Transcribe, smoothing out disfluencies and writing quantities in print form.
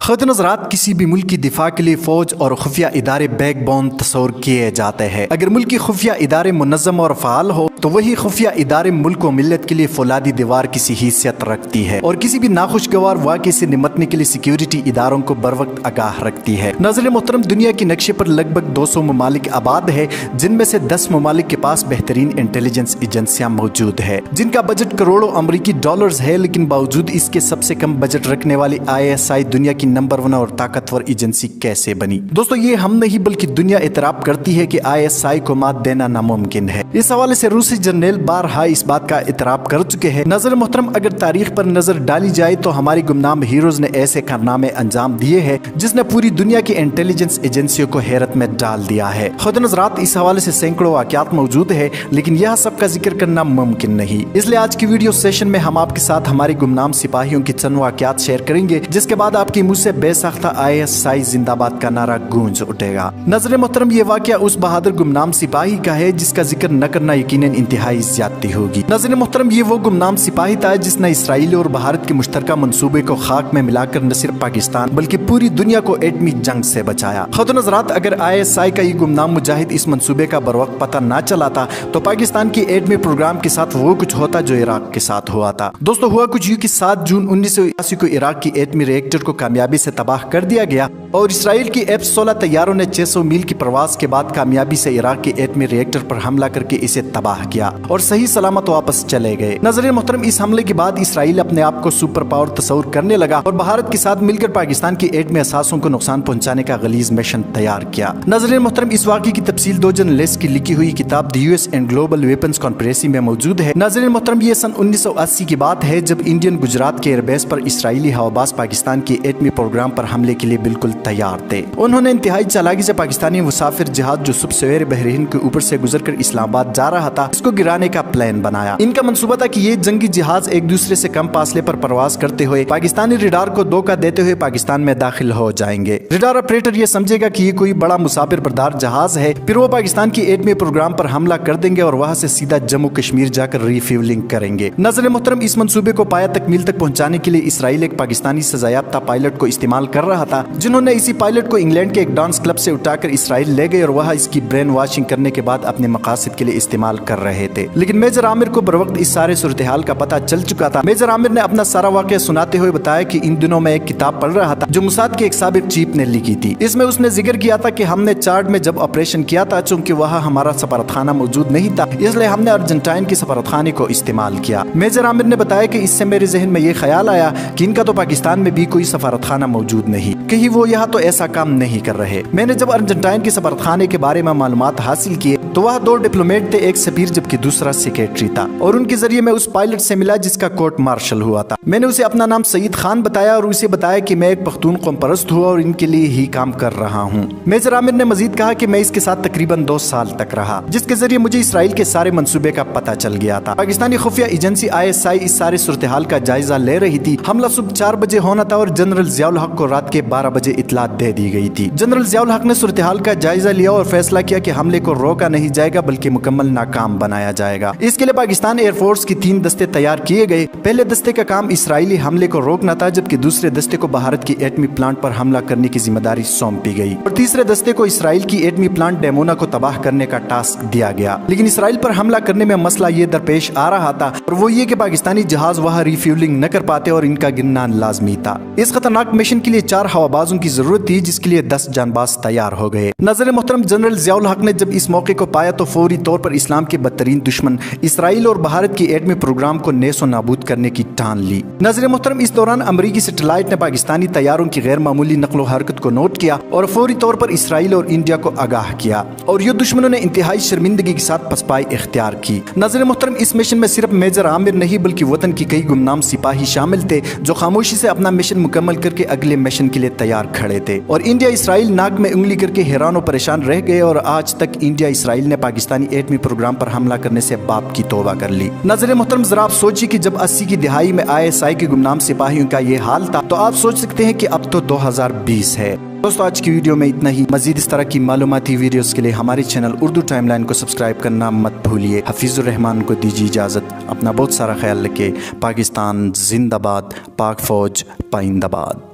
ख़ुद नज़रात किसी भी मुल्क की दिफा के लिए फ़ौज और खुफिया इदारे बैक बोन तस्वर किए जाते हैं। अगर मुल्क की खुफिया इदारे मुनज़्ज़म और फ़ाल हो तो वही खुफिया इदारे मुल्क व मिल्लत के लिए फौलादी दीवार किसी हैसियत रखती है और किसी भी नाखुशगवार वाक़े से निमटने के लिए सिक्योरिटी इदारों को बर वक्त आगाह रखती है। नाज़रीन मोहतरम, दुनिया के नक्शे पर लगभग 200 ममालिक आबाद है, जिनमें से 10 ममालिक के पास बेहतरीन इंटेलिजेंस एजेंसियां मौजूद है, जिनका बजट करोड़ों अमरीकी डॉलर्स है। लेकिन बावजूद इसके सबसे कम बजट रखने वाली ISI दुनिया की नंबर 1 और ताकतवर एजेंसी कैसे बनी? दोस्तों, ये हम नहीं बल्कि दुनिया इतराब करती है कि ISI को मात देना नामुमकिन है। इस हवाले से रूसी जनरल बारहा इस बात का इतराब कर चुके हैं। नजर मोहतरम, अगर तारीख पर नजर डाली जाए तो हमारी गुमनाम हीरोज ने ऐसे कारनामे अंजाम दिए हैं जिसने पूरी दुनिया की इंटेलिजेंस एजेंसियों को हैरत में डाल दिया है। खुद नजरात इस हवाले से सैकड़ों वाकयात मौजूद है, लेकिन यह सब का जिक्र करना मुमकिन नहीं। इसलिए आज की वीडियो सेशन में हम आपके साथ हमारे गुमनाम सिपाहियों की चंद वाकयात शेयर करेंगे, जिसके बाद आपके मुंह से बेसाख्ता ISI जिंदाबाद का नारा गूंज उठेगा। नजर मोहतरम, ये वाकया उस बहादुर गुमनाम सिपाही का है जिसका जिक्र न करना यकीनन इंतहाई ज्यादती होगी। नजर मोहतरम, ये वो गुमनाम सिपाही था जिसने इसराइल और भारत के मुश्तरका मंसूबे को खाक में मिलाकर न सिर्फ पाकिस्तान बल्कि पूरी दुनिया को एटमी जंग से बचाया। खुद नजरात, अगर ISI का ये गुमनाम मुजाहिद इस मंसूबे का बर वक्त पता न चलाता तो पाकिस्तान की एटमी प्रोग्राम के साथ वो कुछ होता जो इराक के साथ हुआ था। दोस्तों, हुआ कुछ यूं कि 7 जून 1981 को इराक की एटमी रिएक्टर को कामयाबी से तबाह कर दिया गया और इसराइल की F-16 तैयारों ने 600 मील की प्रवास के बाद कामयाबी से इराक के एटमी रिएक्टर पर हमला करके इसे तबाह किया और सही सलामत वापस चले गए। नजर मोहतरम, इस हमले के बाद इसराइल अपने आप को सुपर पावर तस्वर करने लगा और भारत के साथ मिलकर पाकिस्तान की एटमी असासों को नुकसान पहुंचाने का गलीज मिशन तैयार किया। नजर मोहतरम, इस वाक़े की तफसील 2 जर्नलिस्ट की लिखी हुई किताब the US and global weapons conspiracy में मौजूद है। नजर मोहतरम, ये सन 1980 की बात है जब इंडियन गुजरात के एयरबेस पर इसराइली हवाबाज पाकिस्तान के एटमी प्रोग्राम पर हमले के लिए बिल्कुल तैयार थे। उन्होंने इंतहाई चालाकी से पाकिस्तानी मुसाफिर जहाज जो सुबह सवेरे बहरीन के ऊपर से गुजरकर इस्लामाबाद जा रहा था, इसको गिराने का प्लान बनाया। इनका मंसूबा था कि ये जंगी जहाज एक दूसरे से कम फासले पर प्रवास करते हुए पाकिस्तानी रडार को धोखा देते हुए पाकिस्तान में दाखिल हो जाएंगे। रडार ऑपरेटर ये समझेगा कि ये कोई बड़ा मुसाफिर बरदार जहाज है, फिर वो पाकिस्तान की एटमी प्रोग्राम पर हमला कर देंगे और वहां से सीधा जम्मू कश्मीर जाकर रिफ्यूलिंग करेंगे। नजर मोहतरम, इस मंसूबे को पाया तकमील तक पहुंचाने के लिए इसराइल एक पाकिस्तानी सजायाफ्ता पायलट को इस्तेमाल कर रहा था, जिन्होंने इसी पायलट को इंग्लैंड के एक डांस क्लब से उठाकर इसराइल ले गए और वहां इसकी ब्रेन वॉशिंग करने के बाद अपने मकासद के लिए इस्तेमाल कर रहे थे। लेकिन मेजर आमिर को बर वक्त इस सारे सूरत हाल का पता चल चुका था। मेजर आमिर ने अपना सारा वाकया सुनाते हुए बताया कि इन दिनों में एक किताब पढ़ रहा था जो मुसाद के एक साबिक चीफ ने लिखी थी। इसमें उसने जिक्र किया था कि हमने चार्ड में जब ऑपरेशन किया था, चूंकि वहाँ हमारा सफारतखाना मौजूद नहीं था, इसलिए हमने अर्जेंटाइन के सफारतखाने को इस्तेमाल किया। मेजर आमिर ने बताया कि इससे मेरे जहन में ये ख्याल आया कि इनका तो पाकिस्तान में भी कोई सफारतखाना मौजूद नहीं, कहीं वो यहाँ तो ऐसा काम नहीं कर रहे। मैंने जब अर्जेंटाइन के सफारतखाने के बारे में मालूमात हासिल किए तो वहाँ 2 डिप्लोमेट थे, एक सफीर जबकि दूसरा सेक्रेटरी था, और उनके जरिए मैं उस पायलट से मिला जिसका कोर्ट मार्शल हुआ था। मैंने उसे अपना नाम सईद खान बताया और उसे बताया कि मैं एक पख्तून कौम परस्त हूँ और इनके लिए ही काम कर रहा हूँ। मेजर आमिर ने मजीद कहा कि मैं इसके साथ तकरीबन 2 साल तक रहा, जिसके जरिए मुझे इसराइल के सारे मंसूबे का पता चल गया था। पाकिस्तानी खुफिया एजेंसी ISI इस सारे सूरत हाल का जायजा ले रही थी। हमला सुबह 4 बजे होना था और जनरल जियाउल हक को रात के 12 बजे इतला दे दी गई थी। जनरल जियाउल हक ने सूरत हाल का जायजा लिया और फैसला किया कि हमले को रोका नहीं जाएगा बल्कि मुकम्मल नाकाम बनाया जाएगा। इसके लिए पाकिस्तान एयरफोर्स की 3 दस्ते तैयार किए गए। पहले दस्ते का काम इसराइली हमले को रोकना था, जबकि दूसरे दस्ते को भारत की एटमी प्लांट पर हमला करने की जिम्मेदारी सौंपी गई और तीसरे दस्ते को इसराइल की एटमी प्लांट डेमोना को तबाह करने का टास्क दिया गया। लेकिन इसराइल पर हमला करने में मसला ये दरपेश आ रहा था और वो ये कि पाकिस्तानी जहाज वहाँ रिफ्यूलिंग न कर पाते और इनका गिरना लाजमी था। इस खतरनाक मिशन के लिए 4 हवाबाजों की जरूरत थी, जिसके लिए 10 जानबाज तैयार हो गए। नजर मोहतरम, जनरल जियाउल हक ने जब इस मौके को पाया तो फौरी तौर पर इस्लाम के बदतरीन दुश्मन इसराइल और भारत की एटमी प्रोग्राम को नेसो नाबूद करने की ठान ली। नजर मोहतरम, इस दौरान अमरीकी सैटेलाइट ने पाकिस्तानी तैयारों की गैर मामूली नकलो हरकत को नोट किया और फौरी तौर पर इसराइल और इंडिया को आगाह किया और ये दुश्मनों ने इंतहाई शर्मिंदगी के साथ पसपाई इख्तियार की। नजर मोहतरम, इस मिशन में सिर्फ मेजर आमिर नहीं बल्कि वतन की कई गुमनाम सिपाही शामिल थे जो खामोशी से अपना मिशन मुकम्मल करके अगले मिशन के लिए तैयार खड़े थे और इंडिया इसराइल नाक में उंगली करके हैरान और परेशान रह गए और आज तक इंडिया इसराइल ने पाकिस्तानी एटमी प्रोग्राम पर हमला करने से बाप की तौबा कर ली। नजर मोहतरम, जरा आप सोचिए कि जब 80 की दिहाई में ISI के गुमनाम सिपाहियों का ये हाल था तो आप सोच सकते हैं कि अब तो 2020 है। दोस्तों, आज की वीडियो में इतना ही। मजीद इस तरह की मालूमाती वीडियोस के लिए हमारे चैनल उर्दू टाइमलाइन को सब्सक्राइब करना मत भूलिए। हफीजुर रहमान को दीजिए इजाज़त। अपना बहुत सारा ख्याल रखिए। पाकिस्तान जिंदाबाद, पाक फौज पाइंदाबाद।